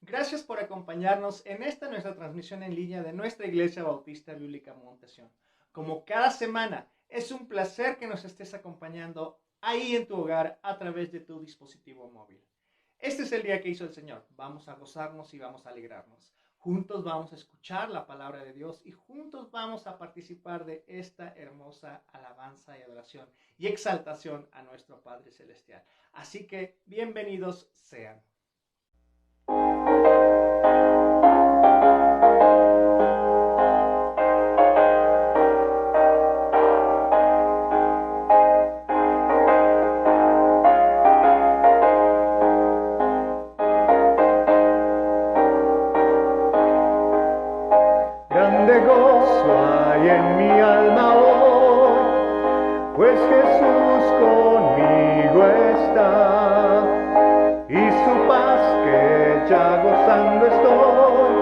Gracias por acompañarnos en esta nuestra transmisión en línea de nuestra Iglesia Bautista Bíblica Monte-Sion. Como cada semana, es un placer que nos estés acompañando ahí en tu hogar a través de tu dispositivo móvil. Este es el día que hizo el Señor. Vamos a gozarnos y vamos a alegrarnos. Juntos vamos a escuchar la palabra de Dios y juntos vamos a participar de esta hermosa alabanza y adoración y exaltación a nuestro Padre Celestial. Así que bienvenidos sean. Grande gozo hay en mi alma hoy, pues Jesús conmigo está, y su paz que ya gozando estoy,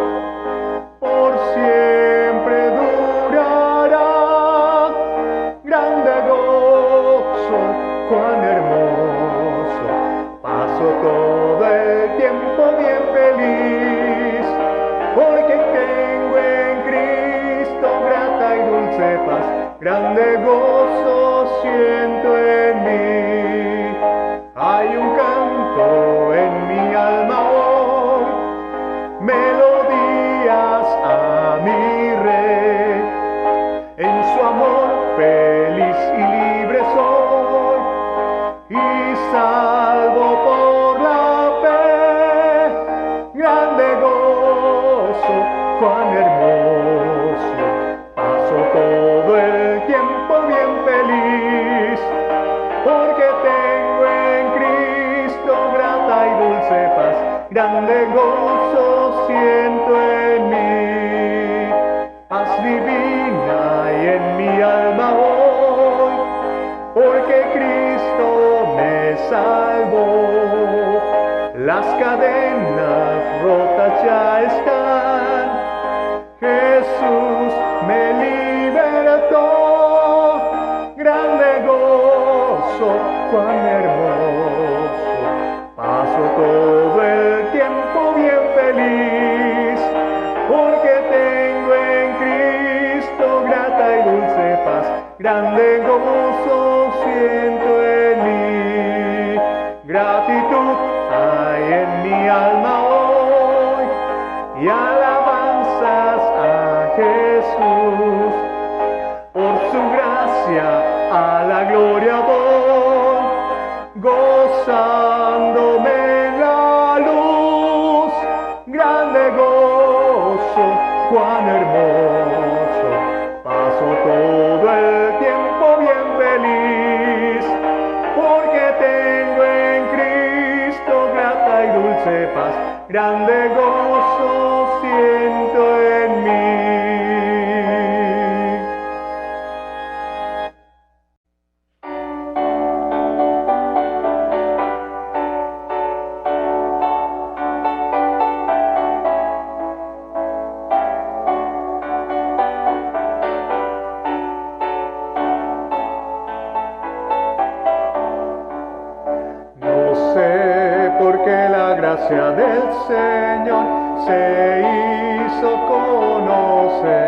por siempre durará. Grande gozo, cuán hermoso, paso todo el tiempo bien feliz, porque tengo en Cristo grata y dulce paz, grande gozo siento en mí. Hay un canto en mi alma hoy, melodías a mi Rey, en su amor feliz y libre soy, y salvo por la fe. Grande gozo, cuán hermoso, paso todo el tiempo bien feliz, porque tengo en Cristo grata y dulce paz, grande gozo siento en mí. Paz divina hay en mi alma hoy, porque Cristo me salvó. Las cadenas rotas ya están, Jesús me libertó. Grande gozo, cuán hermoso, paso todo el tiempo bien feliz, porque tengo en Cristo grata y dulce paz, grande gozo siento en mí. Gratitud hay en mi alma hoy, y alabanzas a Jesús, por su gracia a la gloria voy, gozándome en la luz. Grande gozo, cuán hermoso, paso todo el tiempo bien feliz, porque tengo en Cristo grata y dulce paz, grande gozo siento en mí. No sé por qué la gracia del Señor se hizo conocer,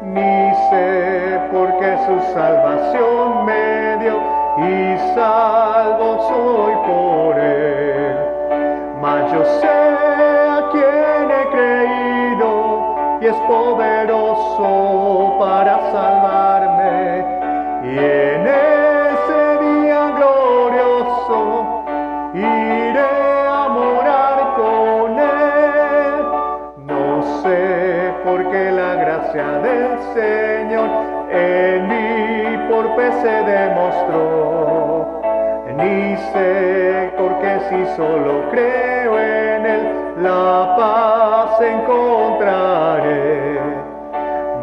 ni sé por qué su salvación me dio, y salvo soy por él. Mas yo sé a quien he creído, y es poderoso para salvarme, y en ese día glorioso iré a morar con él. No sé por qué la gracia del Señor en mí por fe se demostró, ni sé por qué si solo creo en él la paz encontraré.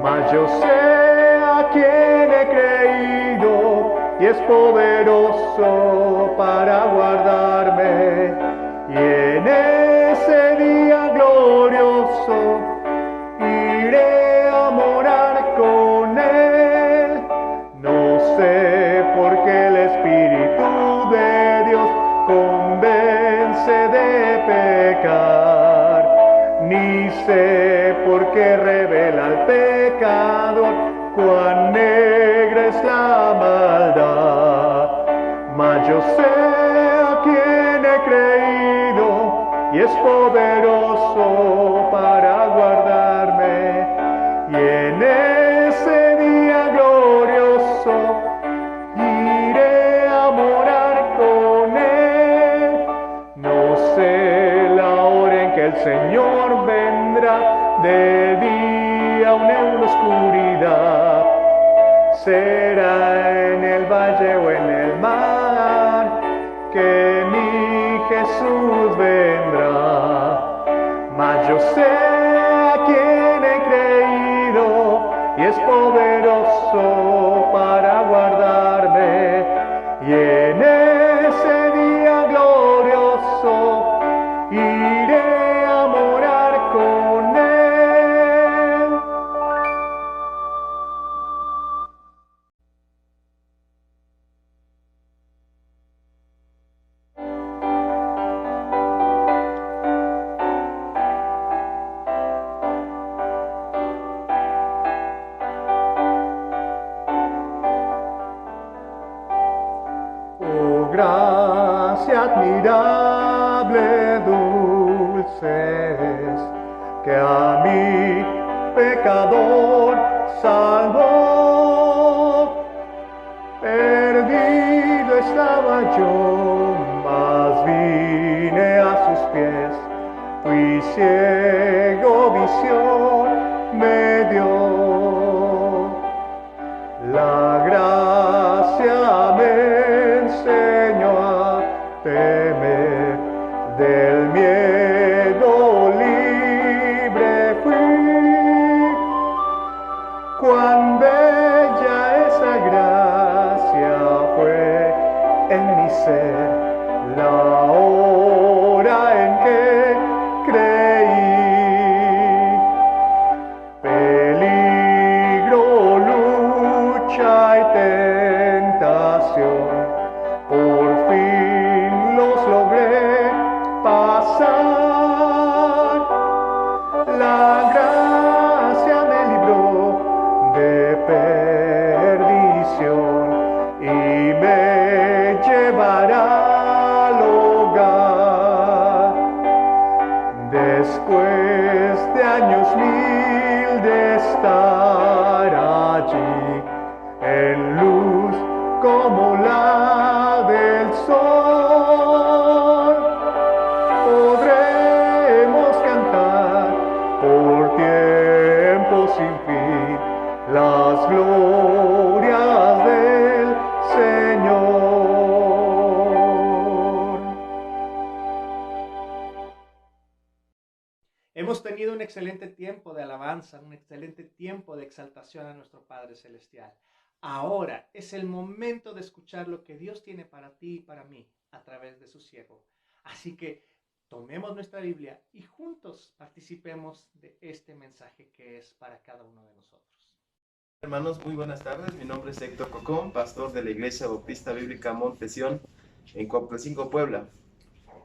Mas yo sé a quien he creído, y es poderoso para guardarme, y en ese día glorioso iré a morar con él. No sé por qué el Espíritu de Dios convence de pecar, ni sé por qué revela al pecador cuán negra es la maldad. Mas yo sé a quién he creído y es poderoso para guardarme. Y en ese día glorioso iré a morar con Él. No sé la hora en que el Señor vendrá, de día aún en la oscuridad. Será en el valle o en el mar, que mi Jesús vendrá. Mas yo sé a quién he creído y es poderoso para guardarme. Y en ese día glorioso iré a morar con Él. Oh, gracia admirable, dulce es, que a mí, pecador, salvó. Perdido estaba yo, mas vine a sus pies, fui ciego, visión me dio. La gracia me enseñó a temer, del miedo libre fui. Cuán bella esa gracia fue en mi ser, la hora en que creí. Peligro, lucha y tentación, por fin los logré pasar. La gracia me libró de perdición y me llevará al hogar. Después de años mil de estar allí, en luz como la del sol, podremos cantar por tiempo sin fin las glorias del Señor. Hemos tenido un excelente tiempo de alabanza, un excelente tiempo de exaltación a nuestro Padre Celestial. Ahora es el momento de escuchar lo que Dios tiene para ti y para mí a través de su siervo. Así que tomemos nuestra Biblia y juntos participemos de este mensaje que es para cada uno de nosotros. Hermanos, muy buenas tardes. Mi nombre es Héctor Cocón, pastor de la Iglesia Bautista Bíblica Monte Sión en Cuautla, Puebla.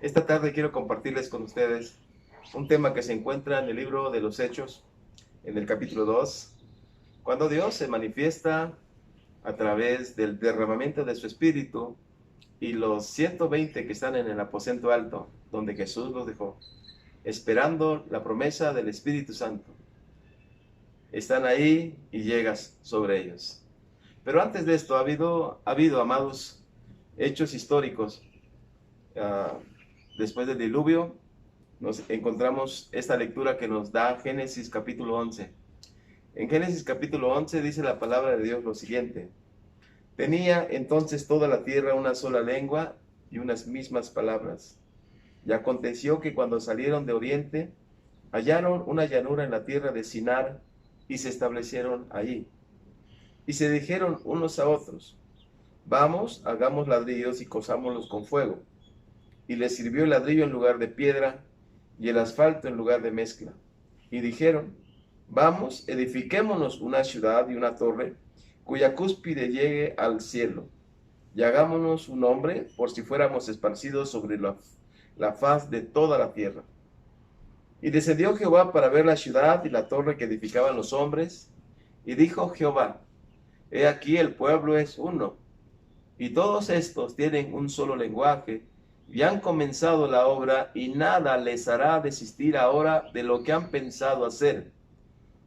Esta tarde quiero compartirles con ustedes un tema que se encuentra en el libro de los Hechos, en el capítulo 2, cuando Dios se manifiesta a través del derramamiento de su Espíritu y los 120 que están en el aposento alto, donde Jesús los dejó, esperando la promesa del Espíritu Santo. Están ahí y llegas sobre ellos. Pero antes de esto ha habido, amados, hechos históricos. Después del diluvio, nos encontramos esta lectura que nos da Génesis capítulo 11. En Génesis capítulo 11 dice la palabra de Dios lo siguiente: tenía entonces toda la tierra una sola lengua y unas mismas palabras. Y aconteció que cuando salieron de oriente, hallaron una llanura en la tierra de Sinar y se establecieron allí. Y se dijeron unos a otros: vamos, hagamos ladrillos y cosámoslos con fuego. Y les sirvió el ladrillo en lugar de piedra y el asfalto en lugar de mezcla. Y dijeron: vamos, edifiquémonos una ciudad y una torre, cuya cúspide llegue al cielo, y hagámonos un nombre, por si fuéramos esparcidos sobre la faz de toda la tierra. Y descendió Jehová para ver la ciudad y la torre que edificaban los hombres. Y dijo Jehová, he aquí el pueblo es uno, y todos estos tienen un solo lenguaje, y han comenzado la obra, y nada les hará desistir ahora de lo que han pensado hacer.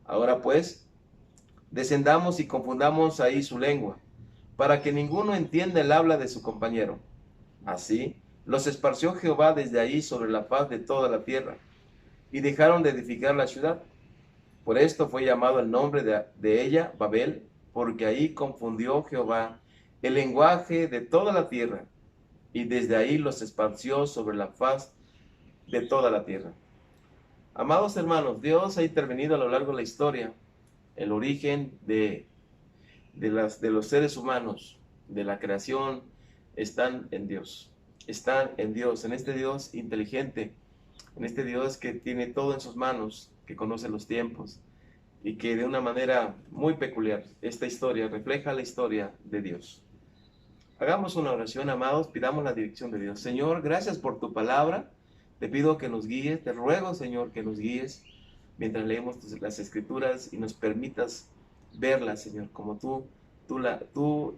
Ahora pues, descendamos y confundamos ahí su lengua, para que ninguno entienda el habla de su compañero. Así los esparció Jehová desde ahí sobre la faz de toda la tierra, y dejaron de edificar la ciudad. Por esto fue llamado el nombre de ella Babel, porque ahí confundió Jehová el lenguaje de toda la tierra, y desde ahí los esparció sobre la faz de toda la tierra. Amados hermanos, Dios ha intervenido a lo largo de la historia. El origen de los seres humanos, de la creación, están en Dios. Están en Dios, en este Dios inteligente, en este Dios que tiene todo en sus manos, que conoce los tiempos, y que de una manera muy peculiar, esta historia refleja la historia de Dios. Hagamos una oración, amados, pidamos la dirección de Dios. Señor, gracias por tu palabra. Te pido que nos guíes, te ruego, Señor, que nos guíes mientras leemos las Escrituras y nos permitas verlas, Señor, como tú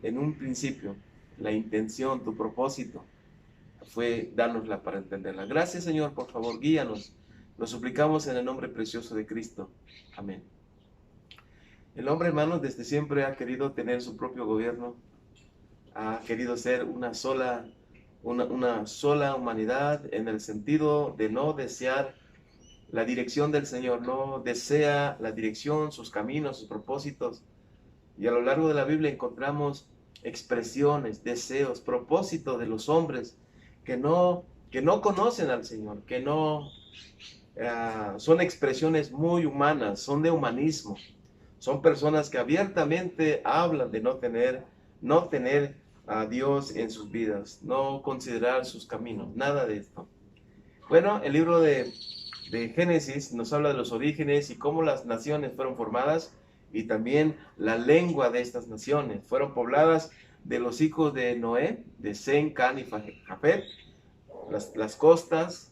en un principio, la intención, tu propósito fue dárnosla para entenderla. Gracias, Señor, por favor, guíanos. Lo suplicamos en el nombre precioso de Cristo. Amén. El hombre, hermanos, desde siempre ha querido tener su propio gobierno, ha querido ser una sola humanidad, en el sentido de no desear la dirección del Señor, no desea la dirección, sus caminos, sus propósitos. Y a lo largo de la Biblia encontramos expresiones, deseos, propósitos de los hombres que no conocen al Señor, que no son expresiones muy humanas, son de humanismo. Son personas que abiertamente hablan de no tener a Dios en sus vidas, no considerar sus caminos, nada de esto. Bueno, el libro de Génesis nos habla de los orígenes y cómo las naciones fueron formadas, y también la lengua de estas naciones. Fueron pobladas de los hijos de Noé, de Sem, Can y Jafet, las costas,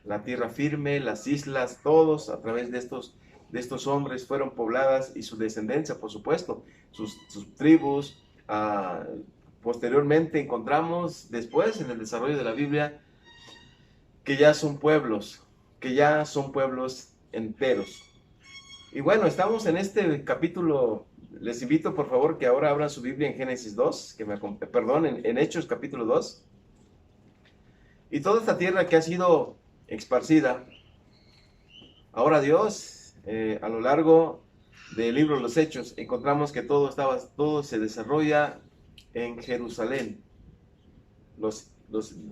la tierra firme, las islas, todos a través de estos hombres fueron pobladas, y su descendencia, por supuesto, sus tribus. Posteriormente encontramos, después en el desarrollo de la Biblia, que ya son pueblos enteros. Y bueno, estamos en este capítulo. Les invito por favor que ahora abran su Biblia en Génesis 2, en Hechos capítulo 2. Y toda esta tierra que ha sido esparcida, ahora Dios, a lo largo del libro de los Hechos, encontramos que todo se desarrolla en Jerusalén. Los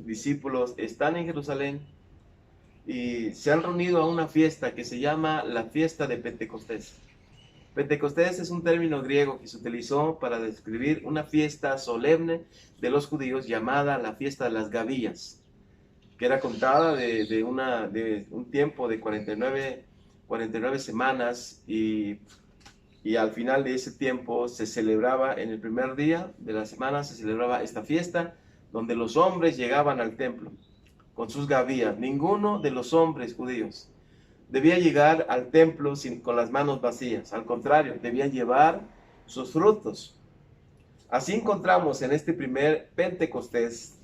discípulos están en Jerusalén y se han reunido a una fiesta que se llama la fiesta de Pentecostés. Pentecostés es un término griego que se utilizó para describir una fiesta solemne de los judíos llamada la fiesta de las Gavillas, que era contada de un tiempo de 49 semanas, y al final de ese tiempo se celebraba, en el primer día de la semana se celebraba esta fiesta, donde los hombres llegaban al templo con sus gavillas. Ninguno de los hombres judíos debía llegar al templo con las manos vacías. Al contrario, debían llevar sus frutos. Así encontramos en este primer Pentecostés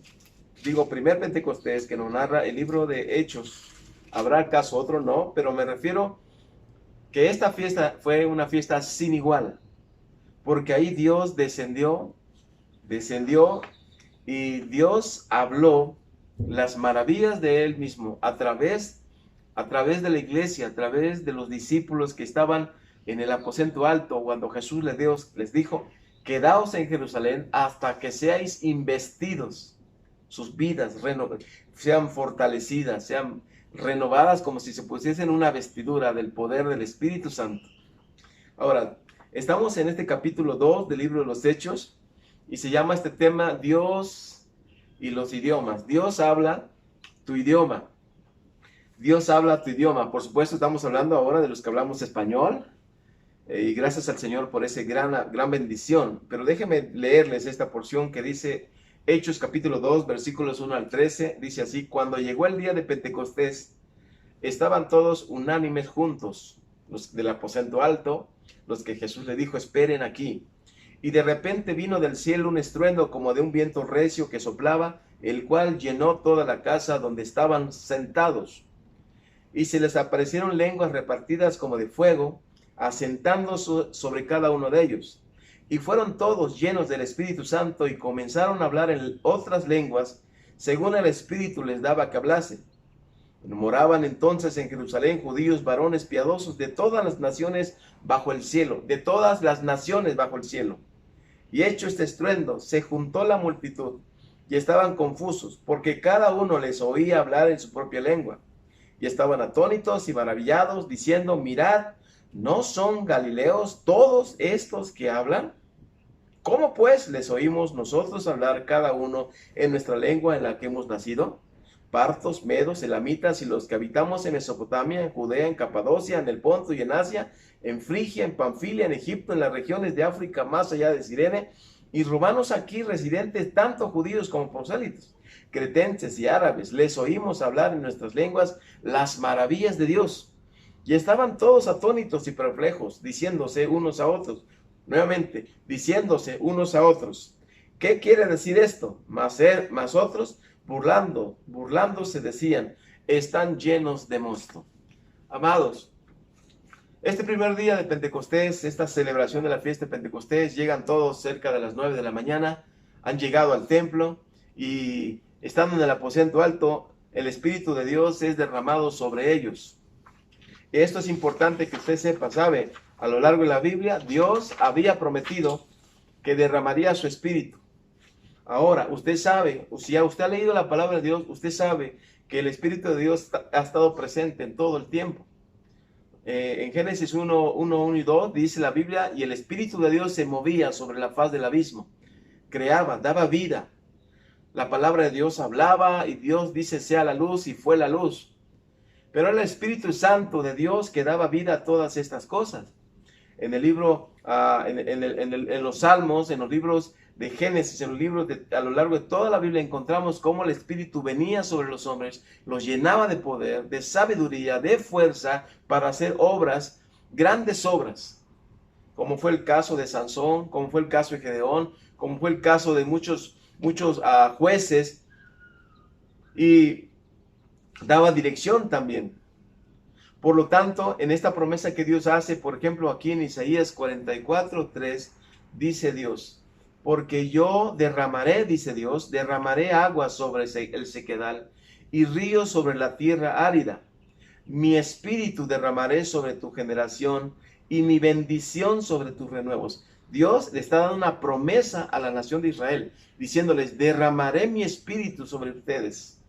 que nos narra el libro de Hechos. ¿Habrá acaso otro? No, pero me refiero que esta fiesta fue una fiesta sin igual, porque ahí Dios descendió y Dios habló las maravillas de Él mismo a través de la iglesia, a través de los discípulos que estaban en el aposento alto, cuando Jesús les dijo: quedaos en Jerusalén hasta que seáis investidos, sus vidas sean fortalecidas, sean renovadas como si se pusiesen una vestidura del poder del Espíritu Santo. Ahora, estamos en este capítulo 2 del libro de los Hechos, y se llama este tema Dios y los idiomas. Dios habla tu idioma. Dios habla tu idioma. Por supuesto, estamos hablando ahora de los que hablamos español, y gracias al Señor por esa gran bendición. Pero déjenme leerles esta porción que dice Hechos capítulo 2, versículos 1 al 13. Dice así: cuando llegó el día de Pentecostés, estaban todos unánimes juntos, los del aposento alto, los que Jesús le dijo, esperen aquí. Y de repente vino del cielo un estruendo como de un viento recio que soplaba, el cual llenó toda la casa donde estaban sentados. Y se les aparecieron lenguas repartidas como de fuego, asentando sobre cada uno de ellos. Y fueron todos llenos del Espíritu Santo y comenzaron a hablar en otras lenguas, según el Espíritu les daba que hablasen. Moraban entonces en Jerusalén judíos varones piadosos de todas las naciones bajo el cielo, de todas las naciones bajo el cielo. Y hecho este estruendo, se juntó la multitud, y estaban confusos, porque cada uno les oía hablar en su propia lengua. Y estaban atónitos y maravillados, diciendo, mirad, ¿no son galileos todos estos que hablan? ¿Cómo pues les oímos nosotros hablar cada uno en nuestra lengua en la que hemos nacido? Partos, medos, elamitas y los que habitamos en Mesopotamia, en Judea, en Capadocia, en el Ponto y en Asia, en Frigia, en Panfilia, en Egipto, en las regiones de África más allá de Cirene, y romanos aquí residentes, tanto judíos como prosélitos, cretenses y árabes, les oímos hablar en nuestras lenguas las maravillas de Dios. Y estaban todos atónitos y perplejos, diciéndose unos a otros, nuevamente, diciéndose unos a otros, ¿qué quiere decir esto? Mas otros, burlándose decían, están llenos de mosto. Amados, este primer día de Pentecostés, esta celebración de la fiesta de Pentecostés, llegan todos cerca de las 9 de la mañana, han llegado al templo y estando en el aposento alto, el Espíritu de Dios es derramado sobre ellos. Esto es importante que usted sepa, ¿sabe? A lo largo de la Biblia, Dios había prometido que derramaría su Espíritu. Ahora, usted sabe, o si usted ha leído la palabra de Dios, usted sabe que el Espíritu de Dios ha estado presente en todo el tiempo. En Génesis 1 y 2 dice la Biblia, y el Espíritu de Dios se movía sobre la faz del abismo, creaba, daba vida. La palabra de Dios hablaba y Dios dice sea la luz y fue la luz. Pero era el Espíritu Santo de Dios que daba vida a todas estas cosas. En el libro, en los Salmos, en los libros de Génesis, en los libros a lo largo de toda la Biblia encontramos cómo el Espíritu venía sobre los hombres, los llenaba de poder, de sabiduría, de fuerza para hacer obras, grandes obras, como fue el caso de Sansón, como fue el caso de Gedeón, como fue el caso de muchos jueces, y daba dirección también. Por lo tanto, en esta promesa que Dios hace, por ejemplo, aquí en Isaías 44:3, dice Dios, porque yo derramaré, dice Dios, derramaré agua sobre el sequedal y ríos sobre la tierra árida. Mi espíritu derramaré sobre tu generación y mi bendición sobre tus renuevos. Dios le está dando una promesa a la nación de Israel, diciéndoles, derramaré mi espíritu sobre ustedes.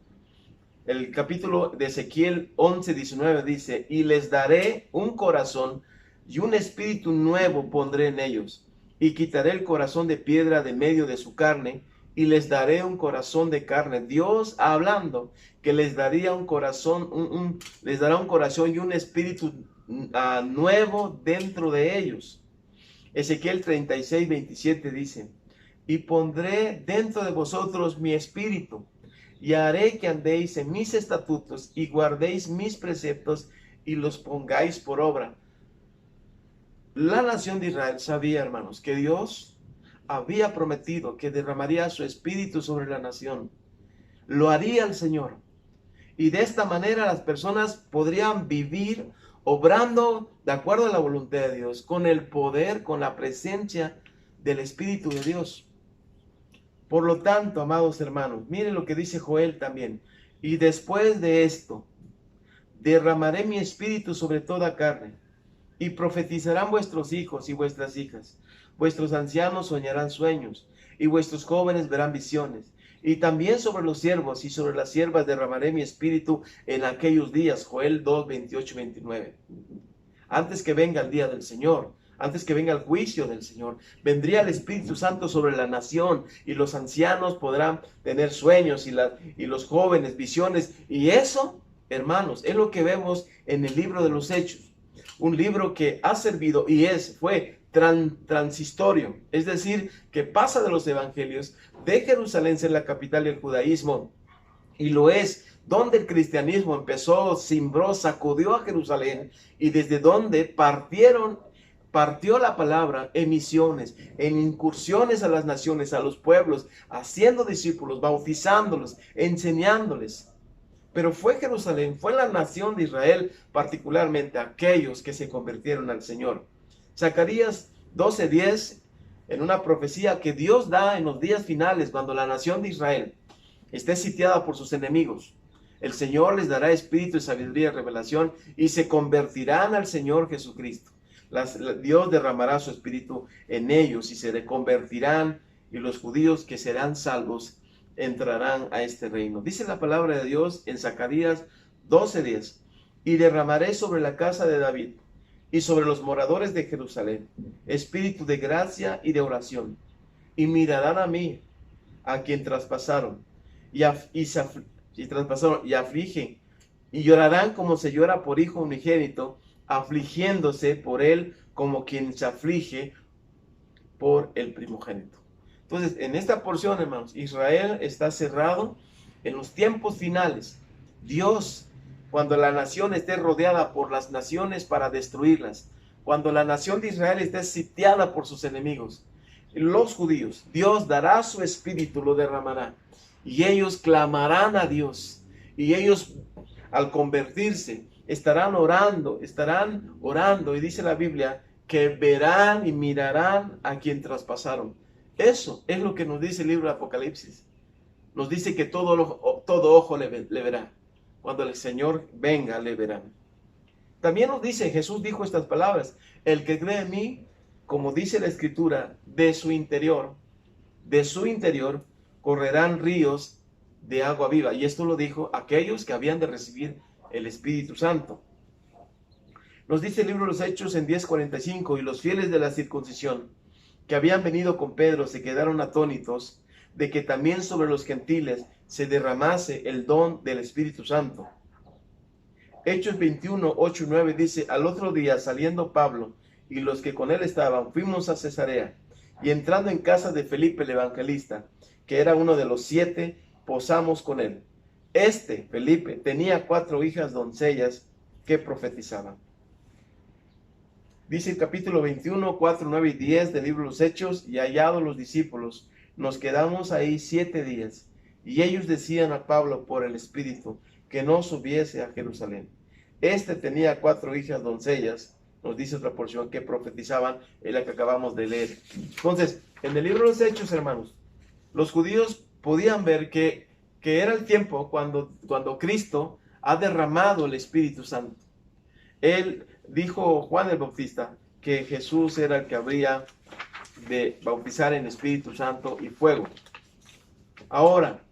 El capítulo de Ezequiel 11:19 dice, y les daré un corazón y un espíritu nuevo pondré en ellos. Y quitaré el corazón de piedra de medio de su carne, y les daré un corazón de carne. Dios hablando que les daría un corazón, les dará un corazón y un espíritu nuevo dentro de ellos. Ezequiel 36:27 dice, y pondré dentro de vosotros mi espíritu, y haré que andéis en mis estatutos, y guardéis mis preceptos, y los pongáis por obra. La nación de Israel sabía, hermanos, que Dios había prometido que derramaría su espíritu sobre la nación. Lo haría el Señor. Y de esta manera las personas podrían vivir obrando de acuerdo a la voluntad de Dios, con el poder, con la presencia del Espíritu de Dios. Por lo tanto, amados hermanos, miren lo que dice Joel también. Y después de esto, derramaré mi espíritu sobre toda carne. Y profetizarán vuestros hijos y vuestras hijas. Vuestros ancianos soñarán sueños, y vuestros jóvenes verán visiones. Y también sobre los siervos y sobre las siervas derramaré mi espíritu en aquellos días. Joel 2, 28 y 29. Antes que venga el día del Señor, antes que venga el juicio del Señor, vendría el Espíritu Santo sobre la nación, y los ancianos podrán tener sueños, y los jóvenes visiones. Y eso, hermanos, es lo que vemos en el libro de los Hechos. Un libro que ha servido y fue transitorio, es decir, que pasa de los evangelios de Jerusalén, ser la capital del judaísmo, y lo es donde el cristianismo empezó, cimbró, sacudió a Jerusalén, y desde donde partió la palabra en misiones, en incursiones a las naciones, a los pueblos, haciendo discípulos, bautizándolos, enseñándoles. Pero fue Jerusalén, fue la nación de Israel, particularmente aquellos que se convirtieron al Señor. Zacarías 12:10, en una profecía que Dios da en los días finales, cuando la nación de Israel esté sitiada por sus enemigos, el Señor les dará espíritu de sabiduría y revelación, y se convertirán al Señor Jesucristo. Dios derramará su espíritu en ellos y se convertirán, y los judíos que serán salvos entrarán a este reino. Dice la palabra de Dios en Zacarías 12:10: y derramaré sobre la casa de David y sobre los moradores de Jerusalén espíritu de gracia y de oración, y mirarán a mí, a quien traspasaron y afligen, y llorarán como se llora por hijo unigénito, afligiéndose por él como quien se aflige por el primogénito. Entonces, en esta porción, hermanos, Israel está cerrado en los tiempos finales. Dios, cuando la nación esté rodeada por las naciones para destruirlas, cuando la nación de Israel esté sitiada por sus enemigos, los judíos, Dios dará su espíritu, lo derramará, y ellos clamarán a Dios, y ellos, al convertirse, estarán orando, y dice la Biblia que verán y mirarán a quien traspasaron. Eso es lo que nos dice el libro de Apocalipsis. Nos dice que todo ojo le verá. Cuando el Señor venga, le verán. También nos dice, Jesús dijo estas palabras: el que cree en mí, como dice la Escritura, de su interior correrán ríos de agua viva. Y esto lo dijo aquellos que habían de recibir el Espíritu Santo. Nos dice el libro de los Hechos en 10:45: y los fieles de la circuncisión que habían venido con Pedro se quedaron atónitos de que también sobre los gentiles se derramase el don del Espíritu Santo. Hechos 21:8-9 dice: al otro día, saliendo Pablo y los que con él estaban, fuimos a Cesarea, y entrando en casa de Felipe el evangelista, que era uno de los 7, posamos con él. Felipe, tenía 4 hijas doncellas que profetizaban. Dice el capítulo 21, 4, 9 y 10 del libro de los Hechos: y hallados los discípulos, nos quedamos ahí 7 días, y ellos decían a Pablo por el Espíritu que no subiese a Jerusalén. Tenía 4 hijas doncellas, nos dice otra porción, que profetizaban, en la que acabamos de leer. Entonces, en el libro de los Hechos, hermanos, los judíos podían ver que era el tiempo cuando Cristo ha derramado el Espíritu Santo. Él dijo, Juan el Bautista, que Jesús era el que habría de bautizar en Espíritu Santo y fuego. Ahora,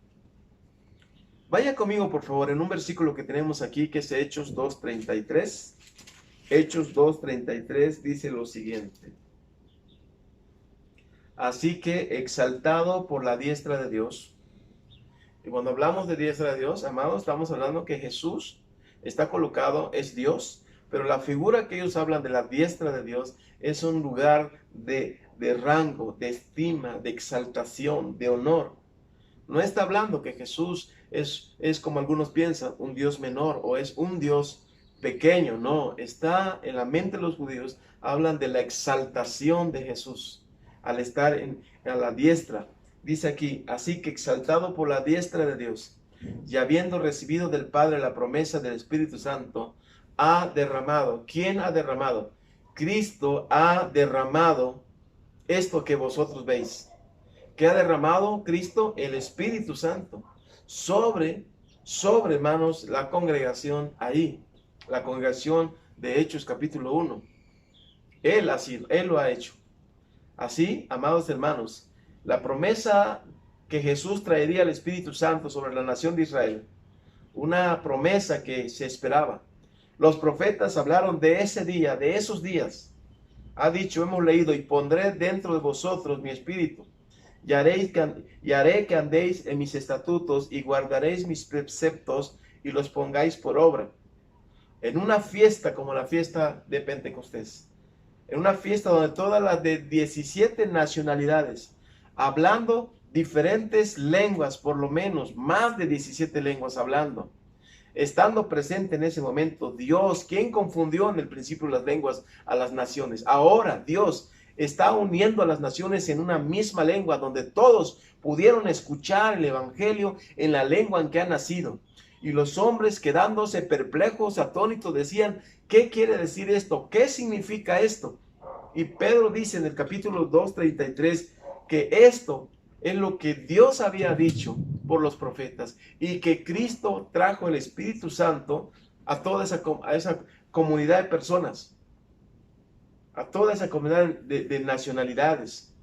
vaya conmigo por favor en un versículo que tenemos aquí, que es Hechos 2:33. Hechos 2:33 dice lo siguiente: así que, exaltado por la diestra de Dios. Y cuando hablamos de diestra de Dios, amados, estamos hablando que Jesús está colocado, es Dios, pero la figura que ellos hablan de la diestra de Dios es un lugar de rango, de estima, de exaltación, de honor. No está hablando que Jesús es como algunos piensan, un Dios menor o es un Dios pequeño. No, está en la mente de los judíos, hablan de la exaltación de Jesús al estar a la diestra. Dice aquí: así que, exaltado por la diestra de Dios, y habiendo recibido del Padre la promesa del Espíritu Santo, ha derramado. ¿Quién ha derramado? Cristo ha derramado esto que vosotros veis. ¿Qué ha derramado Cristo? El Espíritu Santo sobre, hermanos, la congregación ahí, la congregación de Hechos capítulo 1. Él lo ha hecho. Así, amados hermanos, la promesa que Jesús traería el Espíritu Santo sobre la nación de Israel, una promesa que se esperaba. Los profetas hablaron de ese día, de esos días. Ha dicho, hemos leído: y pondré dentro de vosotros mi espíritu, y haré que andéis en mis estatutos, y guardaréis mis preceptos, y los pongáis por obra. En una fiesta como la fiesta de Pentecostés, en una fiesta donde todas las de 17 nacionalidades, hablando diferentes lenguas, por lo menos, más de 17 lenguas hablando, estando presente en ese momento, Dios, quien confundió en el principio las lenguas a las naciones, ahora Dios está uniendo a las naciones en una misma lengua, donde todos pudieron escuchar el evangelio en la lengua en que han nacido. Y los hombres, quedándose perplejos, atónitos, decían: ¿qué quiere decir esto? ¿Qué significa esto? Y Pedro dice en el capítulo 2:33 que esto es lo que Dios había dicho por los profetas, y que Cristo trajo el Espíritu Santo a toda esa comunidad de personas, a toda esa comunidad de nacionalidades.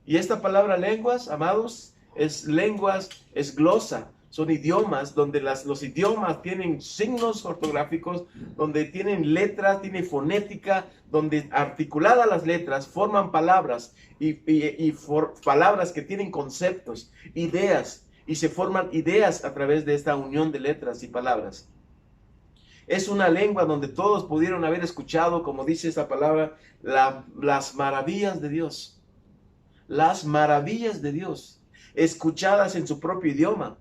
Y esta palabra lenguas, amados, es lenguas, es glosa. Son idiomas donde los idiomas tienen signos ortográficos, donde tienen letras, tiene fonética, donde articuladas las letras forman palabras y palabras que tienen conceptos, ideas, y se forman ideas a través de esta unión de letras y palabras. Es una lengua donde todos pudieron haber escuchado, como dice esta palabra, las maravillas de Dios. Las maravillas de Dios, escuchadas en su propio idioma.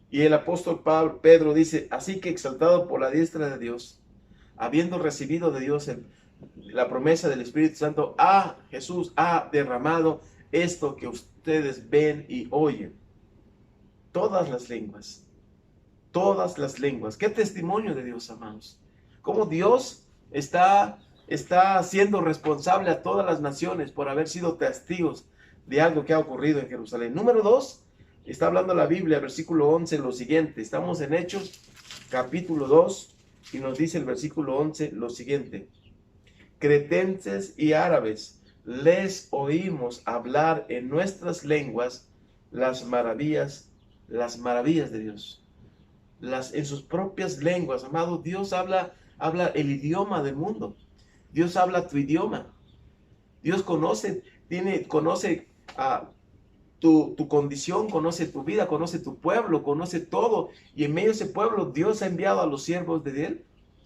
Y el apóstol Pedro dice: así que, exaltado por la diestra de Dios, habiendo recibido de Dios la promesa del Espíritu Santo, Jesús ha derramado esto que ustedes ven y oyen. Todas las lenguas. Todas las lenguas. Qué testimonio de Dios, amados. Cómo Dios está siendo responsable a todas las naciones por haber sido testigos de algo que ha ocurrido en Jerusalén. Número 2, está hablando la Biblia, versículo 11, lo siguiente. Estamos en Hechos, capítulo 2, y nos dice el versículo 11 lo siguiente: cretenses y árabes, les oímos hablar en nuestras lenguas las maravillas de Dios. En sus propias lenguas, amado, Dios habla el idioma del mundo. Dios habla tu idioma. Dios conoce tu condición, conoce tu vida, conoce tu pueblo, conoce todo. Y en medio de ese pueblo, Dios ha enviado a los siervos de Él,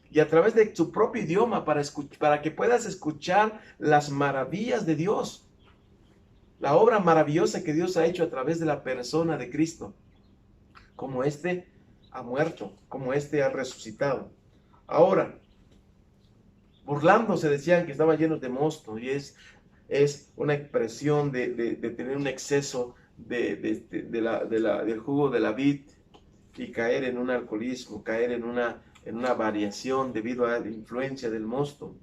y a través de su propio idioma, para que puedas escuchar las maravillas de Dios. La obra maravillosa que Dios ha hecho a través de la persona de Cristo. Como éste ha muerto, como éste ha resucitado. Ahora, burlándose, decían que estaba lleno de mosto, y es una expresión de tener un exceso del jugo de la vid y caer en un alcoholismo, caer en una variación debido a la influencia del mosto.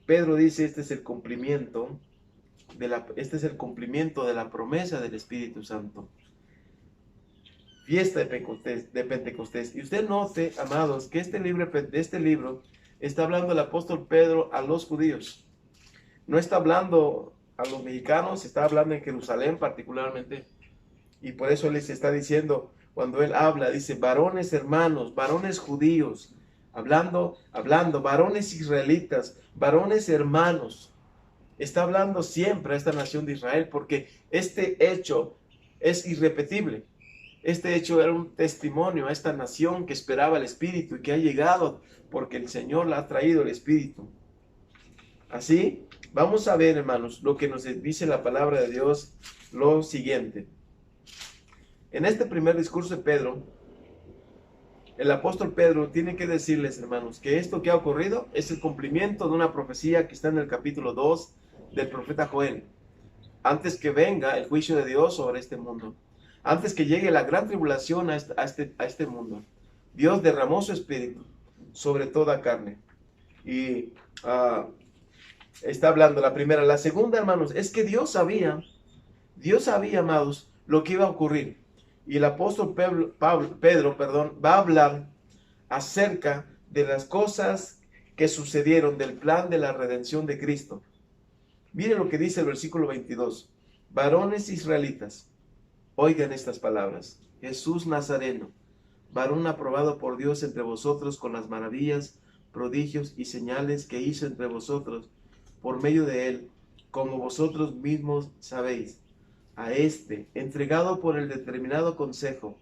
Pedro dice: este es el cumplimiento de la promesa del Espíritu Santo. Fiesta de Pentecostés. Y usted note, amados, que este libro está hablando el apóstol Pedro a los judíos. No está hablando a los mexicanos, está hablando en Jerusalén particularmente. Y por eso él les está diciendo, cuando él habla, dice: varones hermanos, varones judíos, hablando, varones israelitas, varones hermanos. Está hablando siempre a esta nación de Israel, porque este hecho es irrepetible. Este hecho era un testimonio a esta nación que esperaba el Espíritu y que ha llegado porque el Señor la ha traído el Espíritu. Así, vamos a ver, hermanos, lo que nos dice la palabra de Dios, lo siguiente. En este primer discurso de Pedro, el apóstol Pedro tiene que decirles, hermanos, que esto que ha ocurrido es el cumplimiento de una profecía que está en el capítulo 2 del profeta Joel. Antes que venga el juicio de Dios sobre este mundo, antes que llegue la gran tribulación a este mundo, Dios derramó su Espíritu sobre toda carne. Y está hablando la primera. La segunda, hermanos, es que Dios sabía, amados, lo que iba a ocurrir. Y el apóstol Pedro, va a hablar acerca de las cosas que sucedieron, del plan de la redención de Cristo. Miren lo que dice el versículo 22. Varones israelitas, oigan estas palabras. Jesús Nazareno, varón aprobado por Dios entre vosotros con las maravillas, prodigios y señales que hizo entre vosotros por medio de él, como vosotros mismos sabéis. A este, entregado por el determinado consejo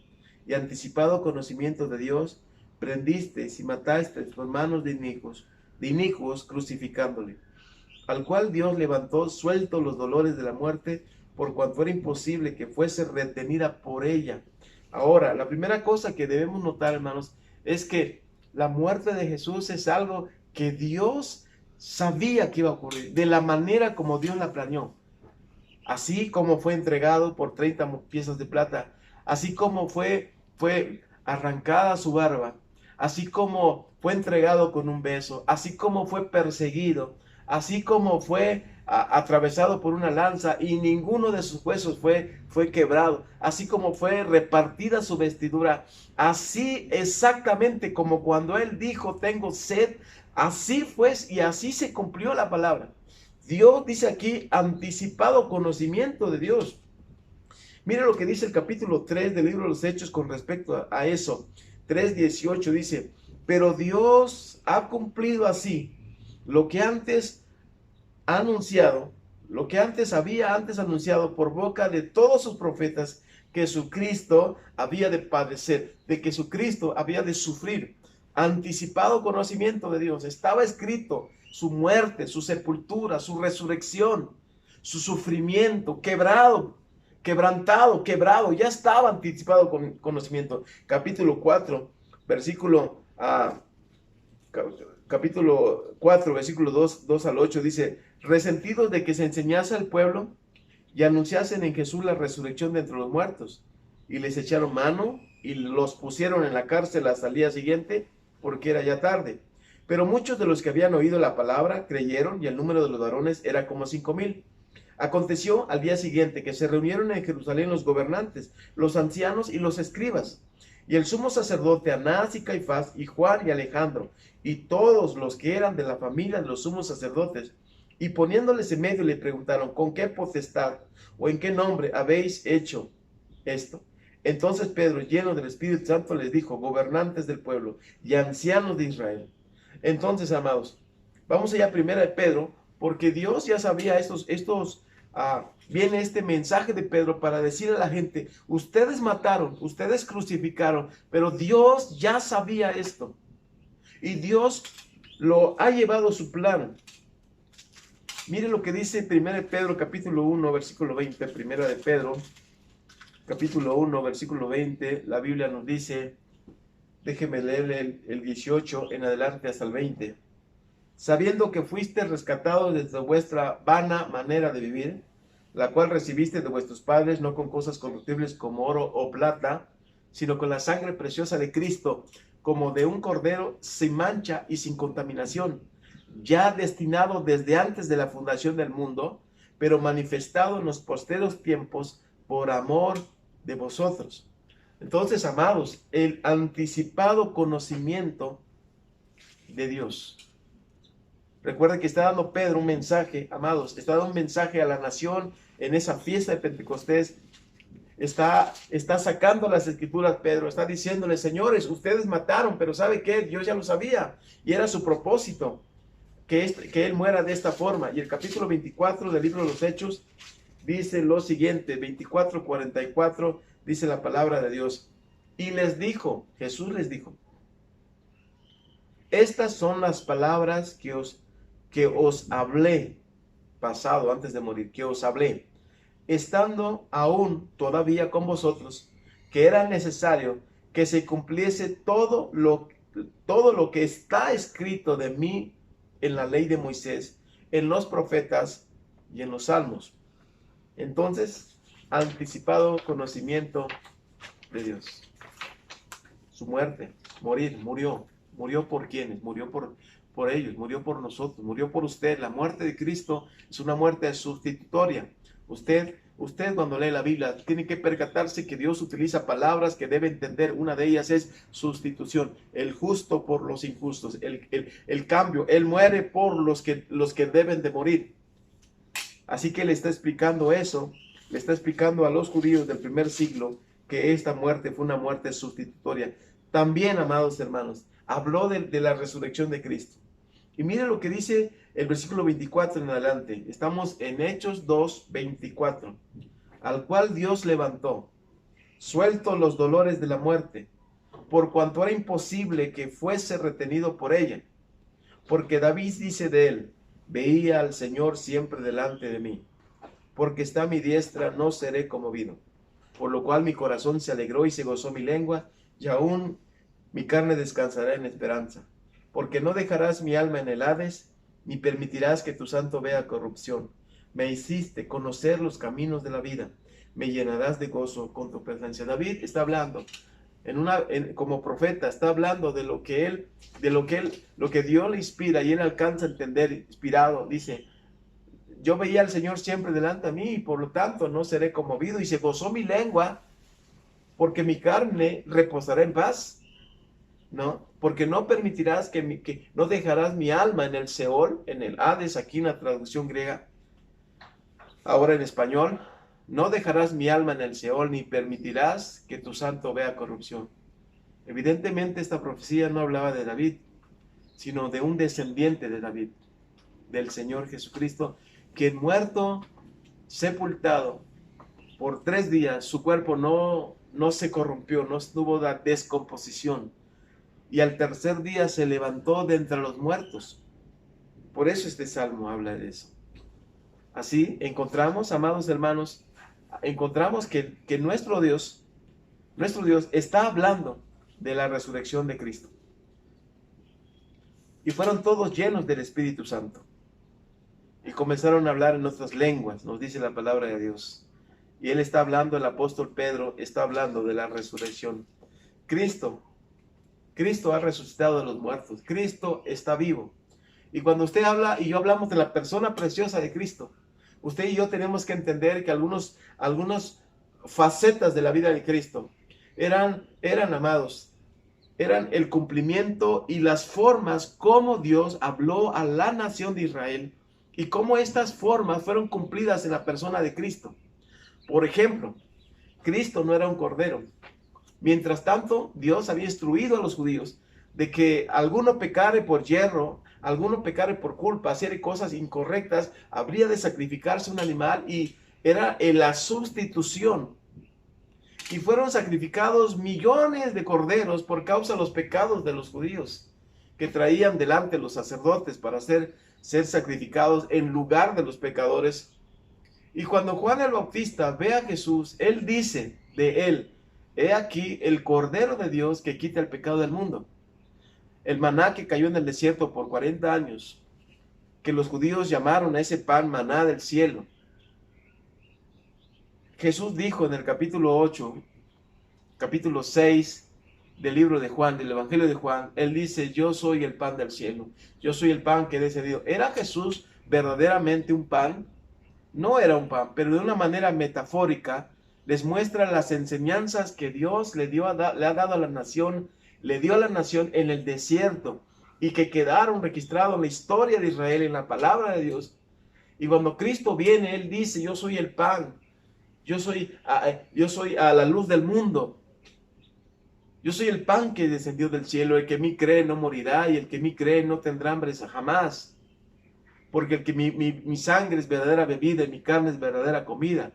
y anticipado conocimiento de Dios, prendisteis y matasteis por manos de inicuos crucificándole, al cual Dios levantó suelto los dolores de la muerte, por cuanto era imposible que fuese retenida por ella. Ahora, la primera cosa que debemos notar, hermanos, es que la muerte de Jesús es algo que Dios sabía que iba a ocurrir, de la manera como Dios la planeó. Así como fue entregado por 30 piezas de plata, así como fue arrancada su barba, así como fue entregado con un beso, así como fue perseguido, así como fue atravesado por una lanza y ninguno de sus huesos fue quebrado, así como fue repartida su vestidura, así exactamente como cuando él dijo tengo sed, así fue y así se cumplió la palabra. Dios dice aquí anticipado conocimiento de Dios. Mire lo que dice el capítulo 3 del libro de los Hechos con respecto a eso. 3:18 dice, pero Dios ha cumplido así lo que antes ha anunciado, lo que antes anunciado por boca de todos sus profetas, que su Cristo había de padecer, de que su Cristo había de sufrir. Anticipado conocimiento de Dios. Estaba escrito su muerte, su sepultura, su resurrección, su sufrimiento, quebrantado, ya estaba anticipado con conocimiento. Capítulo 4, versículo 2 al 8 dice, resentidos de que se enseñase al pueblo y anunciasen en Jesús la resurrección de entre los muertos, y les echaron mano y los pusieron en la cárcel hasta el día siguiente, porque era ya tarde. Pero muchos de los que habían oído la palabra creyeron, y el número de los varones era como 5,000. Aconteció al día siguiente que se reunieron en Jerusalén los gobernantes, los ancianos y los escribas, y el sumo sacerdote Anás y Caifás, y Juan y Alejandro, y todos los que eran de la familia de los sumos sacerdotes, y poniéndoles en medio le preguntaron, ¿con qué potestad o en qué nombre habéis hecho esto? Entonces Pedro, lleno del Espíritu Santo, les dijo, gobernantes del pueblo y ancianos de Israel. Entonces, amados, vamos allá primero de Pedro, porque Dios ya sabía viene este mensaje de Pedro para decirle a la gente, ustedes mataron, ustedes crucificaron, pero Dios ya sabía esto. Y Dios lo ha llevado a su plan. Mire lo que dice 1 de Pedro, capítulo 1, versículo 20, 1 de Pedro, capítulo 1, versículo 20, la Biblia nos dice, déjeme leer el 18 en adelante hasta el 20. Sabiendo que fuiste rescatados desde vuestra vana manera de vivir, la cual recibiste de vuestros padres, no con cosas corruptibles como oro o plata, sino con la sangre preciosa de Cristo, como de un cordero sin mancha y sin contaminación, ya destinado desde antes de la fundación del mundo, pero manifestado en los posteros tiempos por amor de vosotros. Entonces, amados, el anticipado conocimiento de Dios. Recuerden que está dando Pedro un mensaje, amados, está dando un mensaje a la nación en esa fiesta de Pentecostés. Está sacando las escrituras Pedro, está diciéndole, señores, ustedes mataron, pero ¿sabe qué? Dios ya lo sabía y era su propósito que Él muera de esta forma. Y el capítulo 24 del libro de los Hechos dice lo siguiente, 24:44, dice la palabra de Dios. Y les dijo, Jesús les dijo, estas son las palabras que os hablé, pasado, antes de morir, que os hablé, estando aún todavía con vosotros, que era necesario que se cumpliese todo lo que está escrito de mí en la ley de Moisés, en los profetas y en los salmos. Entonces, anticipado conocimiento de Dios. Su muerte, murió por quienes, murió por ellos, murió por nosotros, murió por usted. La muerte de Cristo es una muerte sustitutoria. Usted cuando lee la Biblia tiene que percatarse que Dios utiliza palabras que debe entender. Una de ellas es sustitución, el justo por los injustos, el cambio. Él muere por los que deben de morir. Así que le está explicando eso, le está explicando a los judíos del primer siglo que esta muerte fue una muerte sustitutoria. También, amados hermanos, habló de la resurrección de Cristo. Y mire lo que dice el versículo 24 en adelante. Estamos en Hechos 2:24. Al cual Dios levantó, suelto los dolores de la muerte, por cuanto era imposible que fuese retenido por ella. Porque David dice de él, veía al Señor siempre delante de mí, porque está a mi diestra, no seré conmovido. por lo cual mi corazón se alegró y se gozó mi lengua, y aún mi carne descansará en esperanza. Porque no dejarás mi alma en el Hades, ni permitirás que tu santo vea corrupción. Me hiciste conocer los caminos de la vida, me llenarás de gozo con tu presencia. David está hablando, como profeta, está hablando de lo que Dios le inspira, y él alcanza a entender, inspirado, dice: yo veía al Señor siempre delante de mí, y por lo tanto no seré conmovido, y se gozó mi lengua, porque mi carne reposará en paz, ¿no? Porque no permitirás que no dejarás mi alma en el Seol, en el Hades, aquí en la traducción griega, ahora en español: no dejarás mi alma en el Seol, ni permitirás que tu santo vea corrupción. Evidentemente esta profecía no hablaba de David, sino de un descendiente de David, del Señor Jesucristo, quien muerto, sepultado por 3 días, su cuerpo no se corrompió, no tuvo la descomposición, y al tercer día se levantó de entre los muertos. Por eso este salmo habla de eso. Así encontramos, amados hermanos, encontramos que nuestro Dios está hablando de la resurrección de Cristo. Y fueron todos llenos del Espíritu Santo. Y comenzaron a hablar en otras lenguas, nos dice la palabra de Dios. Y él está hablando, el apóstol Pedro está hablando de la resurrección. Cristo ha resucitado de los muertos. Cristo está vivo. Y cuando usted habla y yo hablamos de la persona preciosa de Cristo, usted y yo tenemos que entender que algunas facetas de la vida de Cristo eran amados, eran el cumplimiento y las formas como Dios habló a la nación de Israel, y cómo estas formas fueron cumplidas en la persona de Cristo. Por ejemplo, Cristo no era un cordero. Mientras tanto, Dios había instruido a los judíos de que alguno pecare por yerro, alguno pecare por culpa, hacer cosas incorrectas, habría de sacrificarse un animal, y era la sustitución. Y fueron sacrificados millones de corderos por causa de los pecados de los judíos, que traían delante los sacerdotes para ser sacrificados en lugar de los pecadores. Y cuando Juan el Bautista ve a Jesús, él dice de él: he aquí el Cordero de Dios que quita el pecado del mundo. El maná que cayó en el desierto por 40 años, que los judíos llamaron a ese pan maná del cielo. Jesús dijo en el capítulo 8, capítulo 6 del libro de Juan, del Evangelio de Juan, él dice: yo soy el pan del cielo, yo soy el pan que he descendido. ¿Era Jesús verdaderamente un pan? No era un pan, pero de una manera metafórica les muestra las enseñanzas que Dios le ha dado a la nación, le dio a la nación en el desierto, y que quedaron registrados en la historia de Israel, en la palabra de Dios. Y cuando Cristo viene, él dice: yo soy el pan, yo soy a la luz del mundo. Yo soy el pan que descendió del cielo. El que en mí cree no morirá, y el que en mí cree no tendrá hambre jamás. Porque el que mi sangre es verdadera bebida y mi carne es verdadera comida.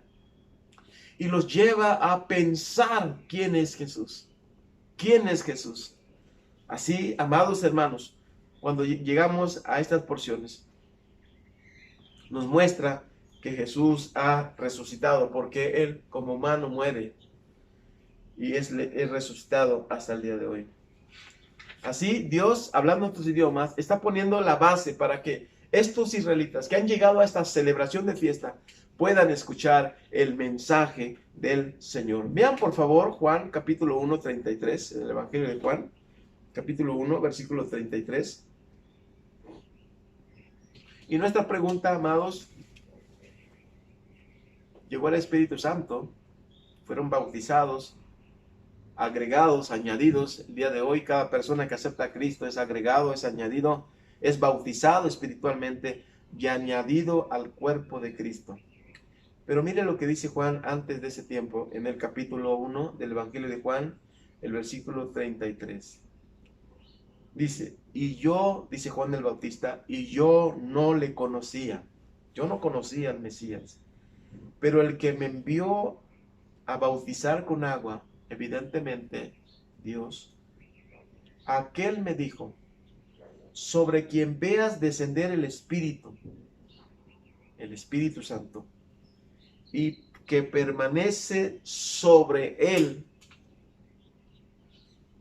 Y los lleva a pensar quién es Jesús. ¿Quién es Jesús? Así, amados hermanos, cuando llegamos a estas porciones, nos muestra que Jesús ha resucitado, porque Él como humano muere y es resucitado hasta el día de hoy. Así, Dios, hablando en otros idiomas, está poniendo la base para que estos israelitas que han llegado a esta celebración de fiesta puedan escuchar el mensaje del Señor. Vean por favor Juan capítulo 1, 33, en el Evangelio de Juan, capítulo 1, versículo 33. Y nuestra pregunta, amados: llegó el Espíritu Santo, fueron bautizados, agregados, añadidos. El día de hoy cada persona que acepta a Cristo es agregado, es añadido, es bautizado espiritualmente y añadido al cuerpo de Cristo. Pero mire lo que dice Juan antes de ese tiempo, en el capítulo 1 del Evangelio de Juan, el versículo 33. Dice: y yo, dice Juan el Bautista, y yo no le conocía. Yo no conocía al Mesías. Pero el que me envió a bautizar con agua, evidentemente Dios, aquel me dijo: sobre quien veas descender el Espíritu Santo, y que permanece sobre él,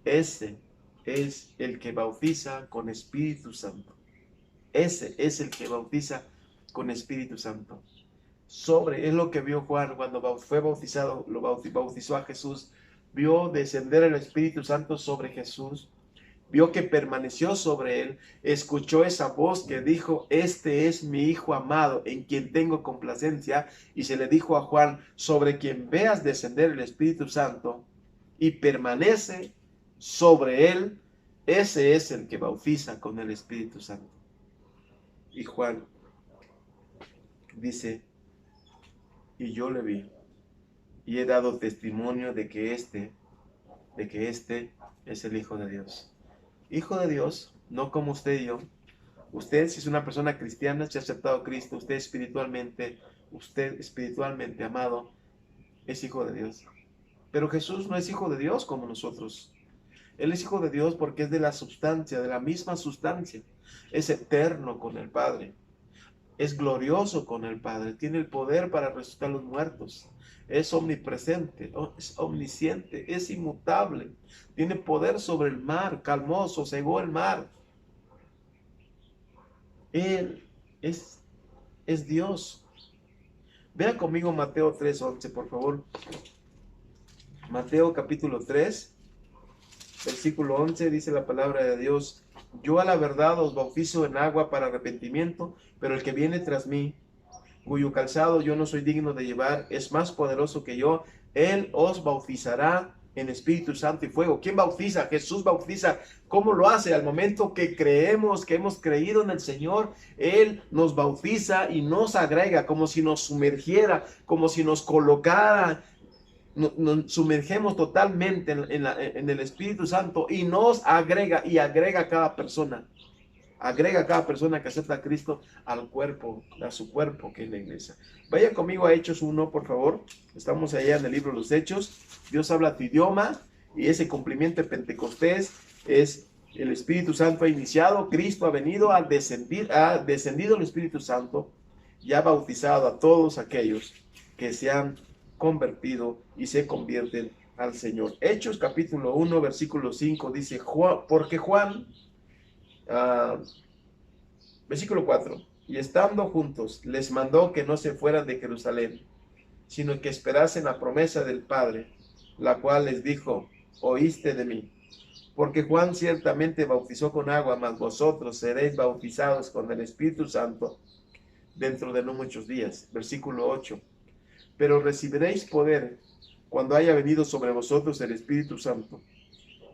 ese es el que bautiza con Espíritu Santo. Ese es el que bautiza con Espíritu Santo. Es lo que vio Juan cuando fue bautizado, bautizó a Jesús. Vio descender el Espíritu Santo sobre Jesús. Vio que permaneció sobre él. Escuchó esa voz que dijo: este es mi Hijo amado, en quien tengo complacencia. Y se le dijo a Juan: sobre quien veas descender el Espíritu Santo y permanece sobre él, ese es el que bautiza con el Espíritu Santo. Y Juan dice: y yo le vi, y he dado testimonio de que este es el Hijo de Dios. Hijo de Dios, no como usted y yo. Usted, si es una persona cristiana, si ha aceptado a Cristo, usted espiritualmente amado, es hijo de Dios. Pero Jesús no es hijo de Dios como nosotros. Él es hijo de Dios porque es de la sustancia, de la misma sustancia. Es eterno con el Padre. Es glorioso con el Padre. Tiene el poder para resucitar a los muertos. Es omnipresente, es omnisciente, es inmutable. Tiene poder sobre el mar, calmó, sosegó el mar. Él es Dios. Vea conmigo Mateo 3:11, por favor. Mateo capítulo 3, versículo 11, dice la palabra de Dios: yo a la verdad os bautizo en agua para arrepentimiento, pero el que viene tras mí, cuyo calzado yo no soy digno de llevar, es más poderoso que yo. Él os bautizará en Espíritu Santo y fuego. ¿Quién bautiza? Jesús bautiza. ¿Cómo lo hace? Al momento que creemos, que hemos creído en el Señor, Él nos bautiza y nos agrega, como si nos sumergiera, como si nos colocara. Nos sumergemos totalmente en el Espíritu Santo y nos agrega a cada persona. Agrega a cada persona que acepta a Cristo al cuerpo, a su cuerpo, que es la iglesia. Vaya conmigo a Hechos 1, por favor. Estamos allá en el libro de los Hechos. Dios habla tu idioma y ese cumplimiento de Pentecostés es el Espíritu Santo ha iniciado, Cristo ha venido, ha descendido el Espíritu Santo y ha bautizado a todos aquellos que se han convertido y se convierten al Señor. Hechos capítulo 1, versículo 5 dice: porque Juan... versículo 4: y estando juntos les mandó que no se fueran de Jerusalén, sino que esperasen la promesa del Padre, la cual les dijo: oíste de mí. Porque Juan ciertamente bautizó con agua, mas vosotros seréis bautizados con el Espíritu Santo dentro de no muchos días. Versículo 8: pero recibiréis poder cuando haya venido sobre vosotros el Espíritu Santo,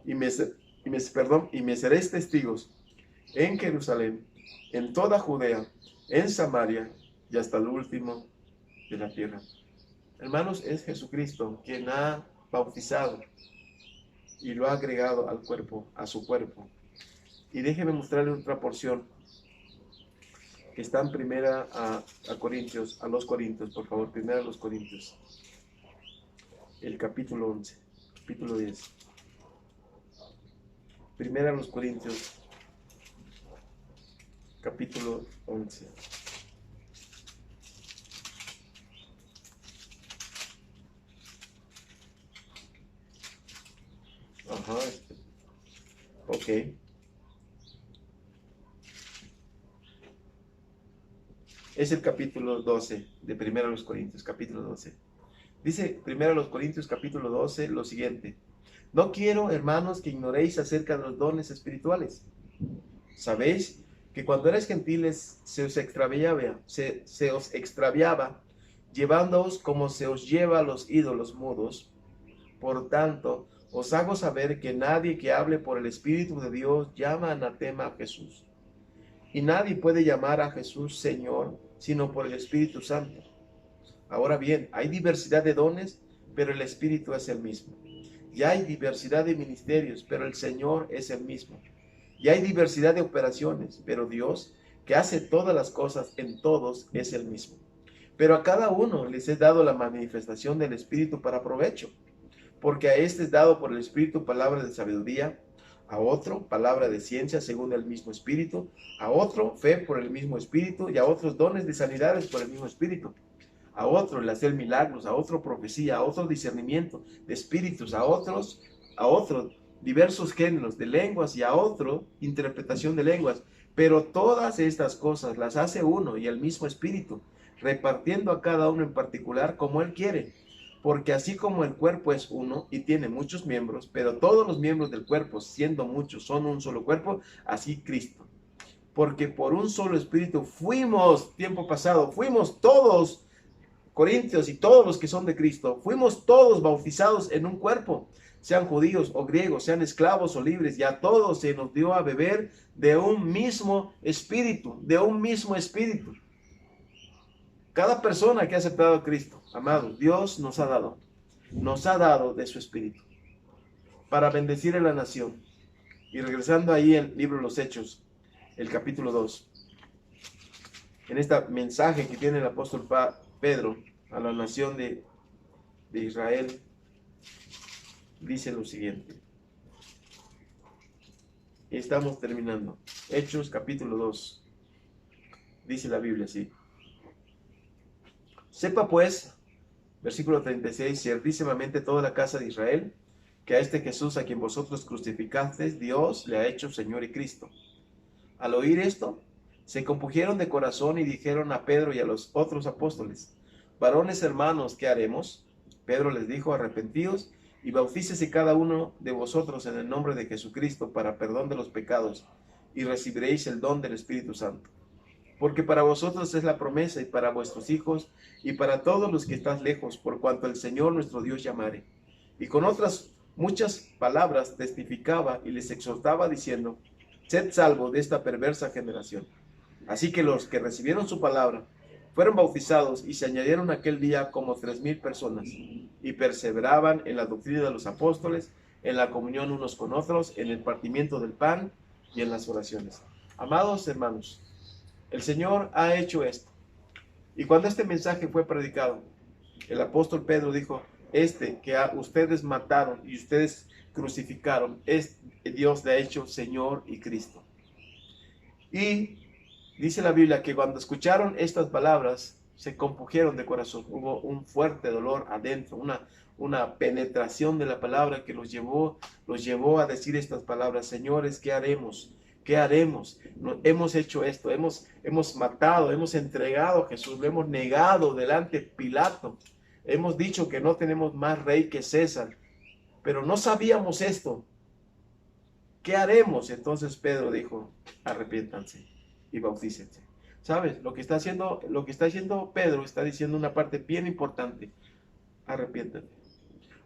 y me seréis testigos en Jerusalén, en toda Judea, en Samaria y hasta el último de la tierra. Hermanos, es Jesucristo quien ha bautizado y lo ha agregado al cuerpo, a su cuerpo. Y déjeme mostrarle otra porción que está en primera a los Corintios, por favor, primera a los Corintios, el capítulo 11, capítulo 10. Primera a los Corintios, capítulo 11. Ajá. Ok. Es el capítulo 12 de Primera a los Corintios, capítulo 12. Dice Primera a los Corintios, capítulo 12, lo siguiente: no quiero, hermanos, que ignoréis acerca de los dones espirituales. ¿Sabéis que cuando erais gentiles se os extraviaba, llevándoos como se os lleva a los ídolos mudos? Por tanto, os hago saber que nadie que hable por el Espíritu de Dios llama anatema a Jesús. Y nadie puede llamar a Jesús Señor, sino por el Espíritu Santo. Ahora bien, hay diversidad de dones, pero el Espíritu es el mismo. Y hay diversidad de ministerios, pero el Señor es el mismo. Y hay diversidad de operaciones, pero Dios, que hace todas las cosas en todos, es el mismo. Pero a cada uno les es dado la manifestación del Espíritu para provecho. Porque a este es dado por el Espíritu palabra de sabiduría, a otro palabra de ciencia según el mismo Espíritu, a otro fe por el mismo Espíritu, y a otros dones de sanidades por el mismo Espíritu. a otro el hacer milagros, a otro profecía, a otro discernimiento de espíritus, a otros diversos géneros de lenguas y a otro interpretación de lenguas. Pero todas estas cosas las hace uno y el mismo Espíritu, repartiendo a cada uno en particular como Él quiere. Porque así como el cuerpo es uno y tiene muchos miembros, pero todos los miembros del cuerpo, siendo muchos, son un solo cuerpo, así Cristo. Porque por un solo Espíritu fuimos, tiempo pasado, fuimos todos, Corintios y todos los que son de Cristo, fuimos todos bautizados en un cuerpo, sean judíos o griegos, sean esclavos o libres, y a todos se nos dio a beber de un mismo espíritu, de un mismo espíritu. Cada persona que ha aceptado a Cristo, amados, Dios nos ha dado de su espíritu para bendecir a la nación. Y regresando ahí al libro de los Hechos, el capítulo 2, en este mensaje que tiene el apóstol Pedro a la nación de Israel, dice lo siguiente. Y estamos terminando. Hechos capítulo 2. Dice la Biblia así. Sepa pues, versículo 36, ciertísimamente toda la casa de Israel, que a este Jesús a quien vosotros crucificasteis, Dios le ha hecho Señor y Cristo. Al oír esto, se compungieron de corazón y dijeron a Pedro y a los otros apóstoles, varones hermanos, ¿qué haremos? Pedro les dijo, arrepentíos y bautícese cada uno de vosotros en el nombre de Jesucristo para perdón de los pecados, y recibiréis el don del Espíritu Santo. Porque para vosotros es la promesa, y para vuestros hijos, y para todos los que están lejos, por cuanto el Señor nuestro Dios llamare. Y con otras muchas palabras testificaba y les exhortaba diciendo, sed salvos de esta perversa generación. Así que los que recibieron su palabra fueron bautizados y se añadieron aquel día como 3,000 personas, y perseveraban en la doctrina de los apóstoles, en la comunión unos con otros, en el partimiento del pan y en las oraciones. Amados hermanos, el Señor ha hecho esto. Y cuando este mensaje fue predicado, el apóstol Pedro dijo, que ustedes mataron y ustedes crucificaron, Dios le ha hecho Señor y Cristo. Y dice la Biblia que cuando escucharon estas palabras, se compungieron de corazón. Hubo un fuerte dolor adentro, una penetración de la palabra que los llevó a decir estas palabras, señores, ¿qué haremos? ¿Qué haremos? Hemos hecho esto, hemos matado, hemos entregado a Jesús, lo hemos negado delante de Pilato. Hemos dicho que no tenemos más rey que César, pero no sabíamos esto. ¿Qué haremos? Entonces Pedro dijo, arrepiéntanse y bautícense. ¿Sabes? Lo que está haciendo Pedro está diciendo una parte bien importante. Arrepiéntate.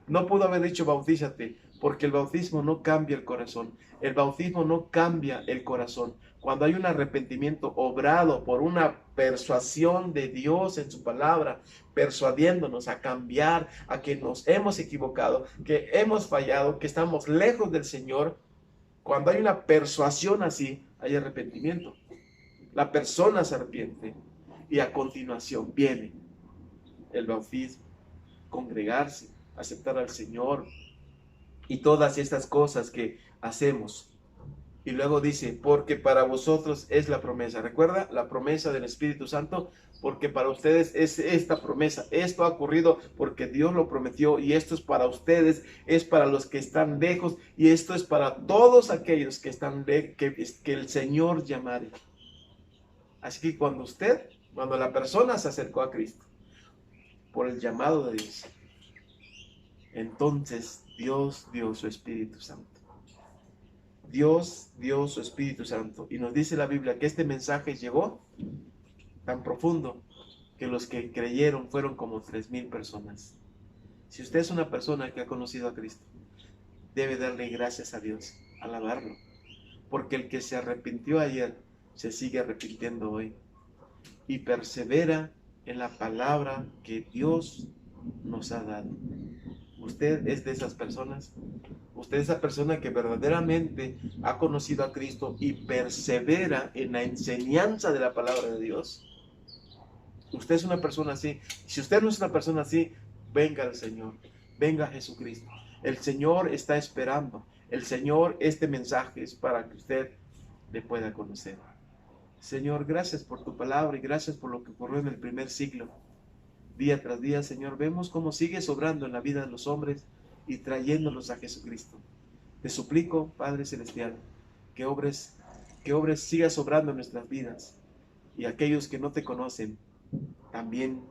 No pudo haber dicho bautízate, porque el bautismo no cambia el corazón. El bautismo no cambia el corazón. Cuando hay un arrepentimiento obrado por una persuasión de Dios en su palabra, persuadiéndonos a cambiar, a que nos hemos equivocado, que hemos fallado, que estamos lejos del Señor, cuando hay una persuasión así, hay arrepentimiento. La persona se arrepiente y a continuación viene el bautismo, congregarse, aceptar al Señor y todas estas cosas que hacemos. Y luego dice, porque para vosotros es la promesa. ¿Recuerda? La promesa del Espíritu Santo, porque para ustedes es esta promesa. Esto ha ocurrido porque Dios lo prometió y esto es para ustedes, es para los que están lejos y esto es para todos aquellos que están que el Señor llamare. Así que cuando la persona se acercó a Cristo por el llamado de Dios, entonces Dios dio su Espíritu Santo. Dios dio su Espíritu Santo. Y nos dice la Biblia que este mensaje llegó tan profundo que los que creyeron fueron como 3,000 personas. Si usted es una persona que ha conocido a Cristo, debe darle gracias a Dios, alabarlo. Porque el que se arrepintió ayer, se sigue arrepintiendo hoy. Y persevera en la palabra que Dios nos ha dado. ¿Usted es de esas personas? ¿Usted es esa persona que verdaderamente ha conocido a Cristo y persevera en la enseñanza de la palabra de Dios? Usted es una persona así. Si usted no es una persona así, venga al Señor, venga a Jesucristo. El Señor está esperando. El Señor, este mensaje es para que usted le pueda conocer. Señor, gracias por tu palabra y gracias por lo que ocurrió en el primer siglo. Día tras día, Señor, vemos cómo sigues obrando en la vida de los hombres y trayéndolos a Jesucristo. Te suplico, Padre Celestial, que obres, sigas obrando en nuestras vidas, y aquellos que no te conocen también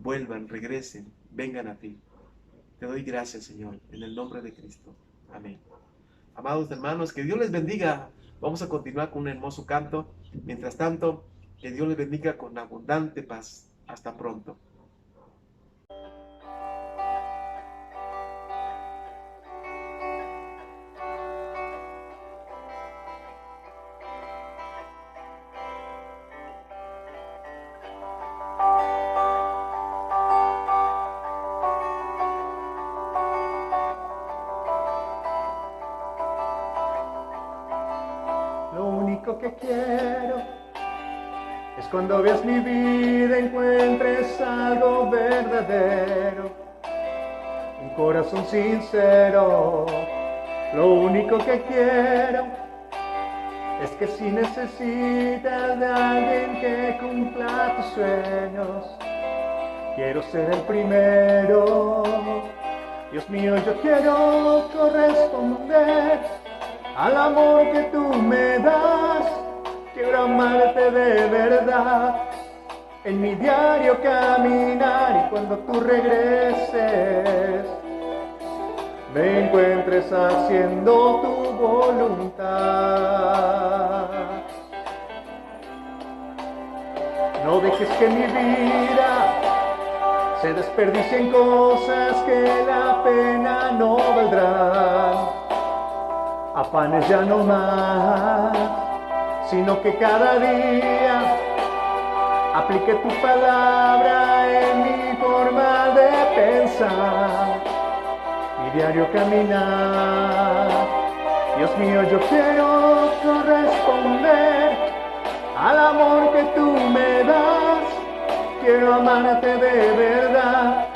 vuelvan, regresen, vengan a ti. Te doy gracias, Señor, en el nombre de Cristo. Amén. Amados hermanos, que Dios les bendiga. Vamos a continuar con un hermoso canto. Mientras tanto, que Dios les bendiga con abundante paz. Hasta pronto. Lo único que quiero es cuando veas mi vida encuentres algo verdadero, un corazón sincero. Lo único que quiero es que si necesitas de alguien que cumpla tus sueños, quiero ser el primero. Dios mío, yo quiero corresponder al amor que tú me das. Quiero amarte de verdad, en mi diario caminar, y cuando tú regreses me encuentres haciendo tu voluntad. No dejes que mi vida se desperdicie en cosas que la pena no valdrán. Afanes ya no más, sino que cada día aplique tu palabra en mi forma de pensar, mi diario caminar. Dios mío, yo quiero corresponder al amor que tú me das. Quiero amarte de verdad,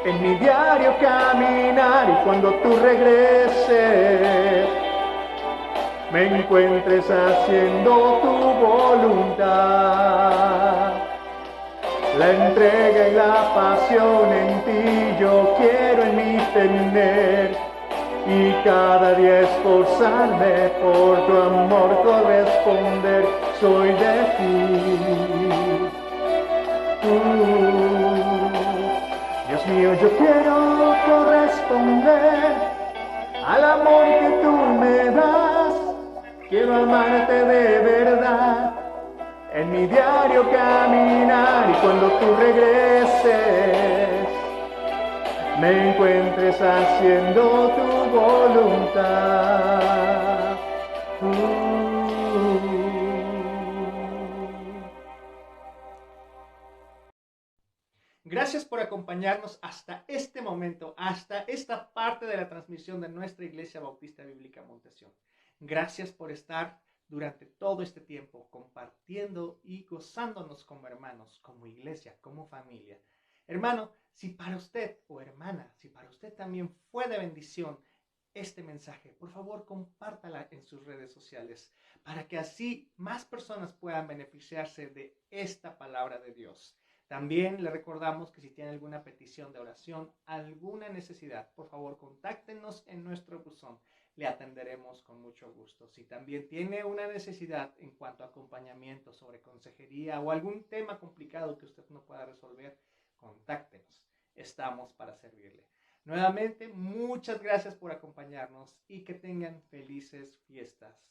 en mi diario caminar, y cuando tú regreses me encuentres haciendo tu voluntad. La entrega y la pasión en ti yo quiero en mí tener, y cada día esforzarme por tu amor corresponder. Soy de ti. Dios mío, yo quiero corresponder al amor que tú me das. Quiero amarte de verdad, en mi diario caminar, y cuando tú regreses me encuentres haciendo tu voluntad. Gracias por acompañarnos hasta este momento, hasta esta parte de la transmisión de nuestra Iglesia Bautista Bíblica Montación. Gracias por estar durante todo este tiempo compartiendo y gozándonos como hermanos, como iglesia, como familia. Hermano, si para usted, o hermana, si para usted también fue de bendición este mensaje, por favor compártala en sus redes sociales para que así más personas puedan beneficiarse de esta palabra de Dios. También le recordamos que si tiene alguna petición de oración, alguna necesidad, por favor contáctenos en nuestro buzón. Le atenderemos con mucho gusto. Si también tiene una necesidad en cuanto a acompañamiento sobre consejería o algún tema complicado que usted no pueda resolver, contáctenos. Estamos para servirle. Nuevamente, muchas gracias por acompañarnos y que tengan felices fiestas.